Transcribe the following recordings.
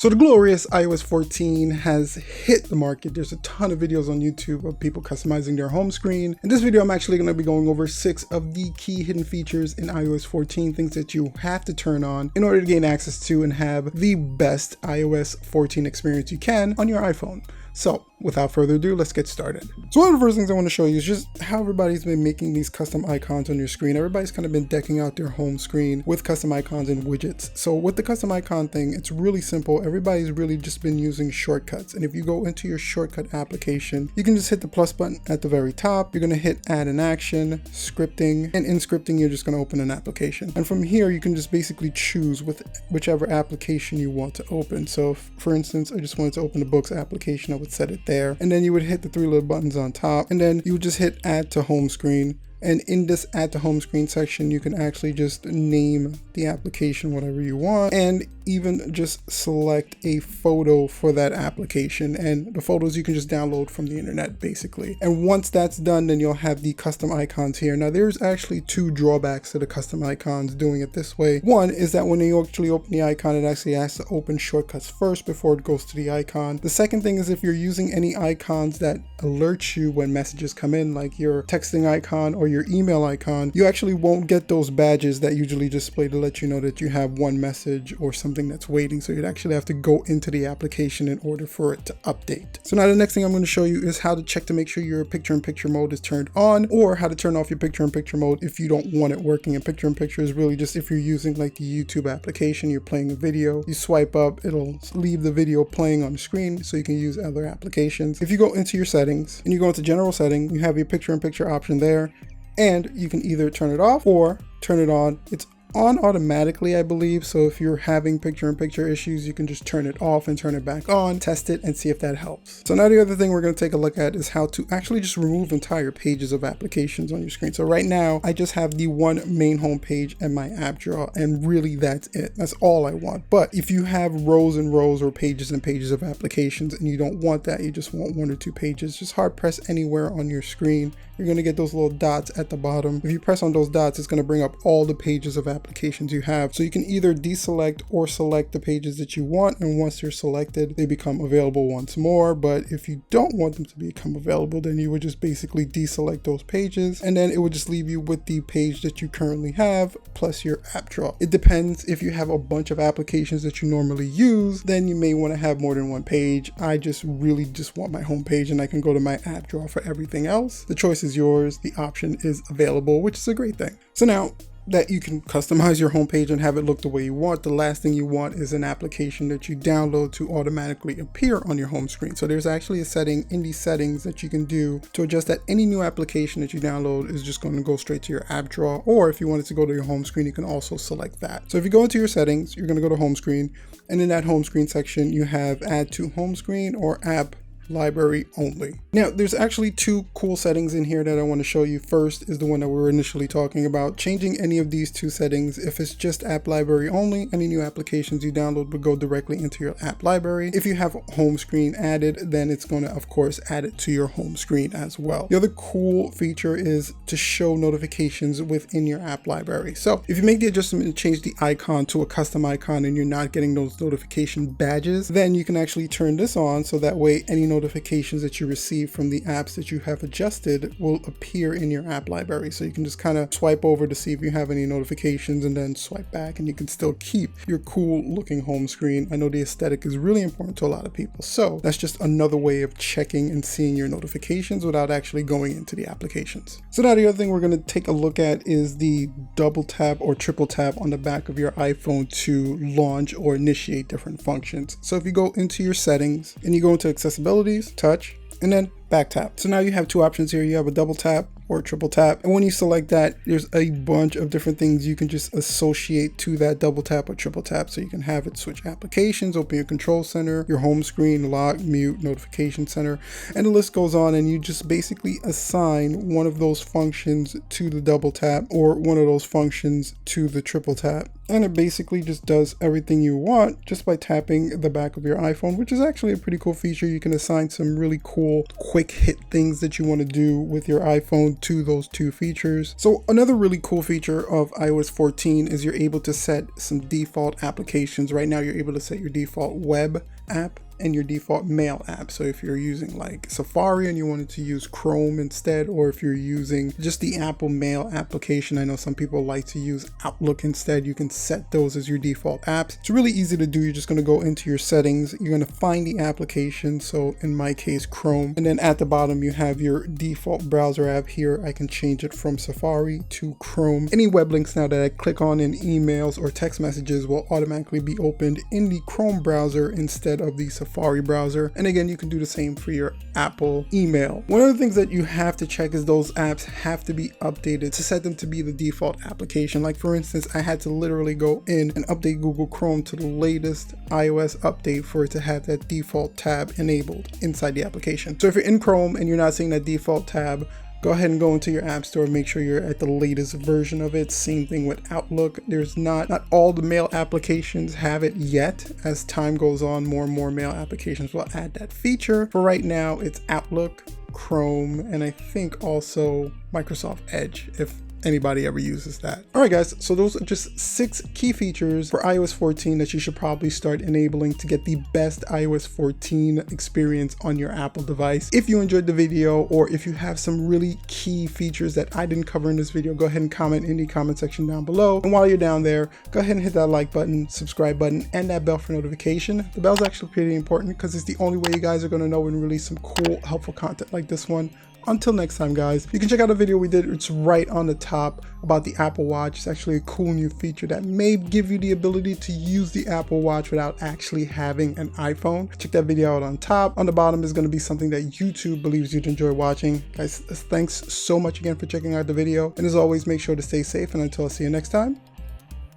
So the glorious iOS 14 has hit the market. There's a ton of videos on YouTube of people customizing their home screen. In this video, I'm actually going to be going over 6 of the key hidden features in iOS 14, things that you have to turn on in order to gain access to and have the best iOS 14 experience you can on your iPhone. So without further ado, let's get started. So one of the first things I want to show you is just how everybody's been making these custom icons on your screen. Everybody's kind of been decking out their home screen with custom icons and widgets. So with the custom icon thing, it's really simple. Everybody's really just been using shortcuts. And if you go into your shortcut application, you can just hit the plus button at the very top. You're going to hit add an action, scripting, and in scripting, you're just going to open an application. And from here, you can just basically choose with whichever application you want to open. So for instance, I just wanted to open the books application. I would set it there, and then you would hit the 3 little buttons on top, and then you would just hit add to home screen. And in this add to home screen section, you can actually just name the application whatever you want, and even just select a photo for that application. And the photos you can just download from the internet basically. And once that's done, then you'll have the custom icons here. Now there's actually 2 drawbacks to the custom icons doing it this way. One is that when you actually open the icon, it actually has to open shortcuts first before it goes to the icon. The second thing is if you're using any icons that alert you when messages come in, like your texting icon or your email icon, you actually won't get those badges that usually display to let you know that you have one message or something that's waiting. So you'd actually have to go into the application in order for it to update. So now the next thing I'm going to show you is how to check to make sure your picture-in-picture mode is turned on, or how to turn off your picture-in-picture mode if you don't want it working. And picture-in-picture is really just if you're using like the YouTube application, you're playing a video, you swipe up, it'll leave the video playing on the screen so you can use other applications. If you go into your settings and you go into general setting, you have your picture-in-picture option there. And you can either turn it off or turn it on. It's on automatically, I believe. So if you're having picture-in-picture issues, you can just turn it off and turn it back on, test it and see if that helps. So now the other thing we're going to take a look at is how to actually just remove entire pages of applications on your screen. So right now I just have the one main home page and my app drawer, and really that's it. That's all I want. But if you have rows and rows or pages and pages of applications and you don't want that, you just want 1 or 2 pages, just hard press anywhere on your screen. You're going to get those little dots at the bottom. If you press on those dots, it's going to bring up all the pages of applications you have. So you can either deselect or select the pages that you want. And once they're selected, they become available once more. But if you don't want them to become available, then you would just basically deselect those pages. And then it would just leave you with the page that you currently have plus your app drawer. It depends. If you have a bunch of applications that you normally use, then you may want to have more than 1 page. I just really just want my home page, and I can go to my app drawer for everything else. The choice is yours. The option is available, which is a great thing. So now that you can customize your homepage and have it look the way you want, the last thing you want is an application that you download to automatically appear on your home screen. So there's actually a setting in these settings that you can do to adjust that any new application that you download is just going to go straight to your app drawer. Or if you want it to go to your home screen, you can also select that. So if you go into your settings, you're going to go to home screen, and in that home screen section, you have add to home screen or app library only. Now there's actually 2 cool settings in here that I want to show you. First is the one that we were initially talking about. Changing any of these 2 settings, if it's just app library only, any new applications you download will go directly into your app library. If you have home screen added, then it's going to of course add it to your home screen as well. The other cool feature is to show notifications within your app library. So if you make the adjustment to change the icon to a custom icon and you're not getting those notification badges, then you can actually turn this on so that way any notifications that you receive from the apps that you have adjusted will appear in your app library. So you can just kind of swipe over to see if you have any notifications and then swipe back, and you can still keep your cool looking home screen. I know the aesthetic is really important to a lot of people. So that's just another way of checking and seeing your notifications without actually going into the applications. So now the other thing we're going to take a look at is the double tap or triple tap on the back of your iPhone to launch or initiate different functions. So if you go into your settings and you go into accessibility, touch, and then back tap. So now you have 2 options here. You have a double tap or a triple tap. And when you select that, there's a bunch of different things you can just associate to that double tap or triple tap. So you can have it switch applications, open your control center, your home screen, lock, mute, notification center, and the list goes on. And you just basically assign one of those functions to the double tap or one of those functions to the triple tap. And it basically just does everything you want just by tapping the back of your iPhone, which is actually a pretty cool feature. You can assign some really cool quick hit things that you want to do with your iPhone to those two features. So another really cool feature of iOS 14 is you're able to set some default applications. Right now you're able to set your default web app and your default mail app. So if you're using like Safari and you wanted to use Chrome instead, or if you're using just the Apple Mail application, I know some people like to use Outlook instead, you can set those as your default apps. It's really easy to do. You're just going to go into your settings, you're going to find the application, so in my case Chrome, and then at the bottom you have your default browser app. Here I can change it from Safari to Chrome. Any web links now that I click on in emails or text messages will automatically be opened in the Chrome browser instead of the Safari browser. And again, you can do the same for your Apple email. One of the things that you have to check is those apps have to be updated to set them to be the default application. Like for instance, I had to literally go in and update Google Chrome to the latest iOS update for it to have that default tab enabled inside the application. So if you're in Chrome and you're not seeing that default tab, go ahead and go into your app store, make sure you're at the latest version of it. Same thing with Outlook. There's not all the mail applications have it yet. As time goes on, more and more mail applications will add that feature. For right now, it's Outlook, Chrome, and I think also Microsoft Edge, if anybody ever uses that. All right guys, so those are just 6 key features for iOS 14 that you should probably start enabling to get the best iOS 14 experience on your Apple device. If you enjoyed the video, or if you have some really key features that I didn't cover in this video, go ahead and comment in the comment section down below. And while you're down there, go ahead and hit that like button, subscribe button, and that bell for notification. The bell's actually pretty important because it's the only way you guys are going to know when we release some cool, helpful content like this one. Until next time guys, you can check out a video we did, it's right on the top, about the Apple Watch. It's actually a cool new feature that may give you the ability to use the Apple Watch without actually having an iPhone. Check that video out on top. On the bottom is going to be something that YouTube believes you'd enjoy watching. Guys, thanks so much again for checking out the video, and as always, make sure to stay safe, and until I see you next time,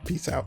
peace out.